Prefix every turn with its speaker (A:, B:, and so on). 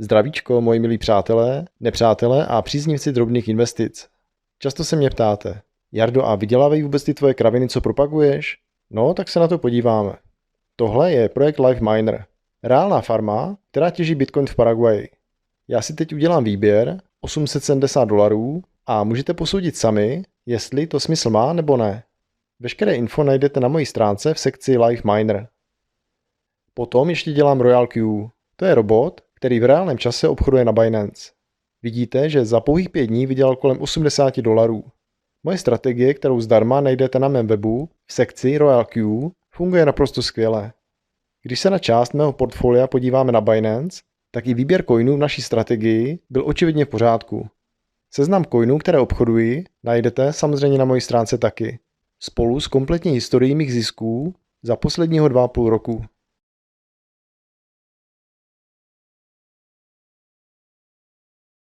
A: Zdravíčko, moji milí přátelé, nepřátelé a příznivci drobných investic. Často se mě ptáte, Jardo, a vydělávají vůbec ty tvoje kraviny, co propaguješ? No, tak se na to podíváme. Tohle je projekt LifeMiner, reálná farma, která těží Bitcoin v Paraguayi. Já si teď udělám výběr $870 a můžete posoudit sami, jestli to smysl má nebo ne. Veškeré info najdete na mojí stránce v sekci LifeMiner. Potom ještě dělám Royal Q. To je robot, který v reálném čase obchoduje na Binance. Vidíte, že za pouhých 5 dní vydělal kolem $80. Moje strategie, kterou zdarma najdete na mém webu v sekci Royal Q, funguje naprosto skvěle. Když se na část mého portfolia podíváme na Binance, tak i výběr coinů v naší strategii byl očividně v pořádku. Seznam coinů, které obchoduji, najdete samozřejmě na mojí stránce taky, spolu s kompletní historií mých zisků za posledního 2,5 roku.